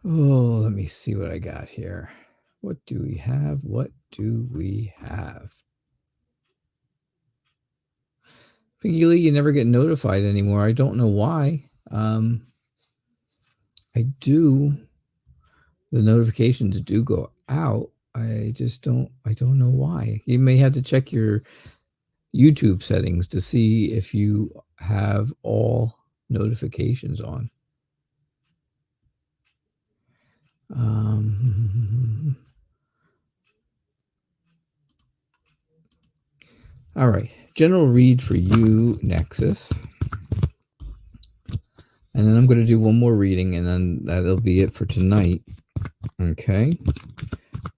Oh, let me see what I got here. What do we have? What do we have? Pinky Lee, you never get notified anymore. I don't know why. I do. The notifications do go out. I don't know why. You may have to check your YouTube settings to see if you have all notifications on. All right. General read for you, Nexus. And then I'm going to do one more reading, and then that'll be it for tonight. Okay.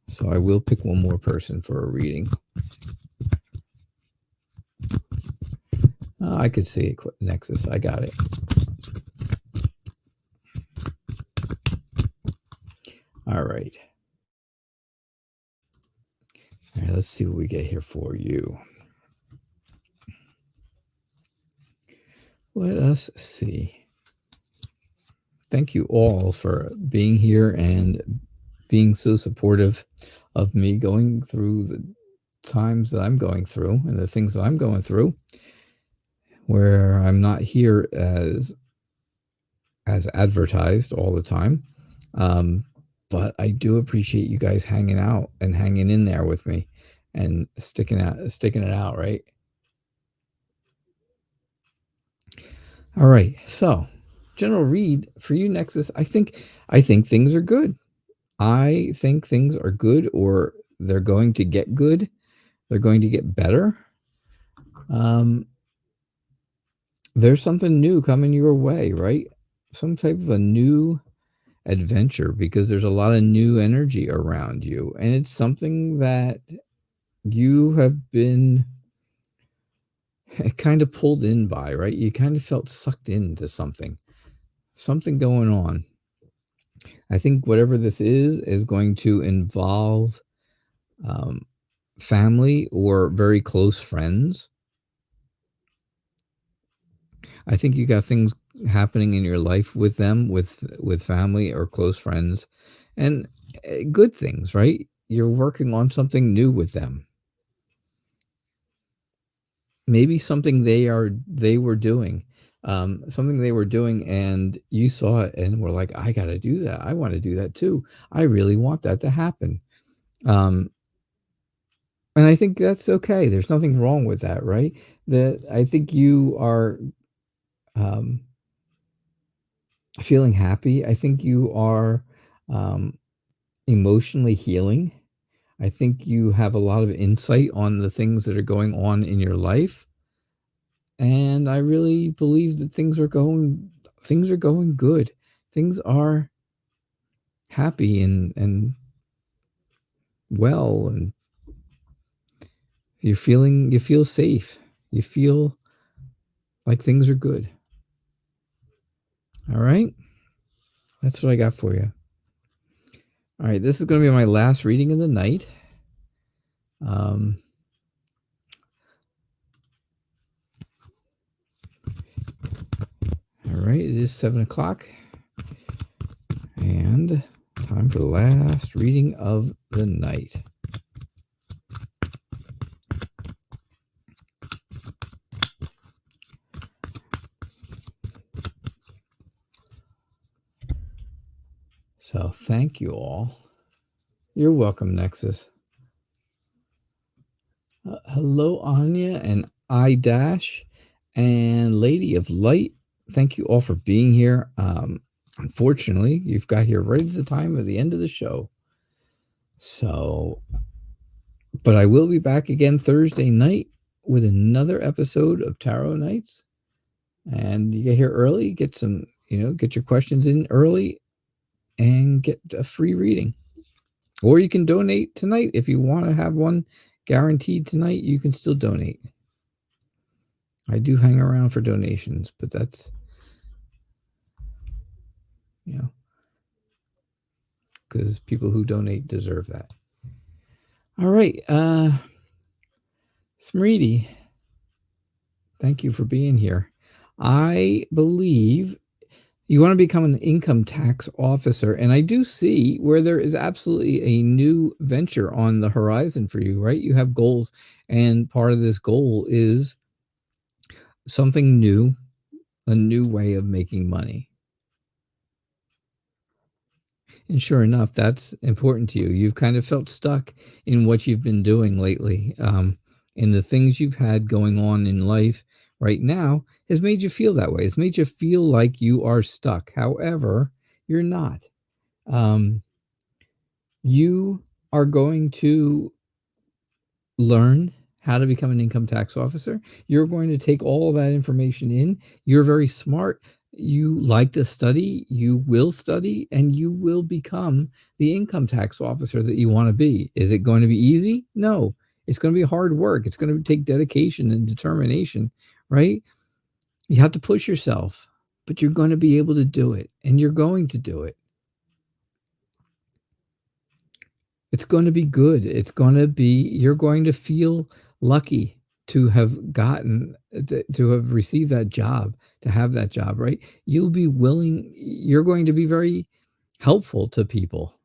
So I will pick one more person for a reading. I could see it, Nexus. I got it. All right. All right, let's see what we get here for you. Let us see. Thank you all for being here and being so supportive of me going through the times that I'm going through and the things that I'm going through, where I'm not here as advertised all the time. But I do appreciate you guys hanging out and hanging in there with me and sticking it out, right? All right. So, general read for you, Nexus. I think things are good. I think things are good, or they're going to get good. They're going to get better. There's something new coming your way, right? Some type of a new adventure, because there's a lot of new energy around you, and it's something that you have been kind of pulled in by, right? You kind of felt sucked into something going on. I think whatever this is going to involve family or very close friends. I think you got things happening in your life with them, with family or close friends, and good things, right? You're working on something new with them. Maybe something they were doing, and you saw it and were like, I got to do that. I want to do that too. I really want that to happen. And I think that's okay. There's nothing wrong with that, right? That I think you are feeling happy. I think you are emotionally healing. I think you have a lot of insight on the things that are going on in your life. And I really believe that things are going good. Things are happy and well, and you feel safe. You feel like things are good. All right? That's what I got for you. All right, this is going to be my last reading of the night. All right, it is 7:00, and time for the last reading of the night. So thank you all. You're welcome, Nexus. Hello, Anya and I-Dash and Lady of Light. Thank you all for being here. Unfortunately, you've got here right at the time of the end of the show. So, but I will be back again Thursday night with another episode of Tarot Nights. And you get here early, get some, get your questions in early and get a free reading. Or you can donate tonight. If you want to have one guaranteed tonight, you can still donate. I do hang around for donations, but that's, because people who donate deserve that. All right. Smriti, thank you for being here. I believe you want to become an income tax officer, and I do see where there is absolutely a new venture on the horizon for you, right? You have goals, and part of this goal is something new, a new way of making money. And sure enough, that's important to you. You've kind of felt stuck in what you've been doing lately. And the things you've had going on in life right now has made you feel that way. It's made you feel like you are stuck. However, you're not. You are going to learn how to become an income tax officer. You're going to take all of that information in. You're very smart. You like to study, you will study, and you will become the income tax officer that you want to be. Is it going to be easy? No. It's going to be hard work. It's going to take dedication and determination, right? You have to push yourself, but you're going to be able to do it, and you're going to do it. It's going to be good. It's going to be, you're going to feel lucky to have to have received that job, to have that job, right? You'll be willing, you're going to be very helpful to people.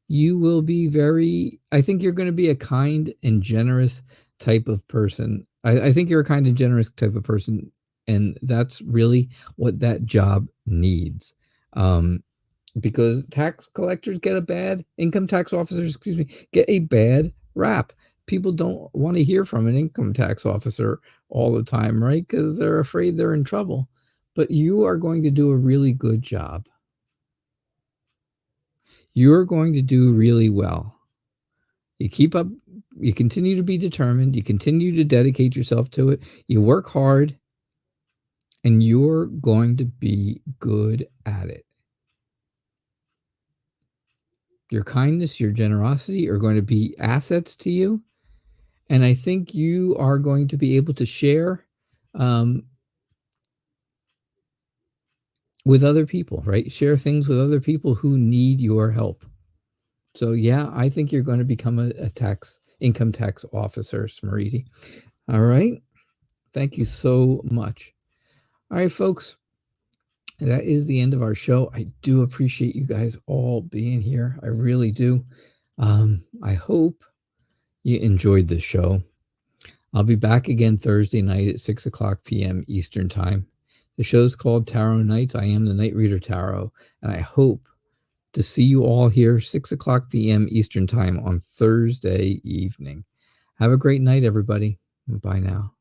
You will be I think you're going to be a kind and generous type of person. I think you're a kind and generous type of person, and that's really what that job needs. Because tax collectors get a bad, income tax officers, get a bad rap. People don't want to hear from an income tax officer all the time, right? Because they're afraid they're in trouble. But you are going to do a really good job. You're going to do really well. You keep up, you continue to be determined, you continue to dedicate yourself to it, you work hard, and you're going to be good at it. Your kindness, your generosity are going to be assets to you. And I think you are going to be able to share with other people, right? Share things with other people who need your help. So yeah, I think you're going to become a income tax officer, Smriti. All right. Thank you so much. All right, folks. That is the end of our show. I do appreciate you guys all being here. I really do. I hope you enjoyed this show. I'll be back again Thursday night at 6:00 p.m. Eastern Time. The show's called Tarot Nights. I am the Night Reader Tarot, and I hope to see you all here 6:00 p.m. Eastern Time on Thursday evening. Have a great night, everybody. Bye now.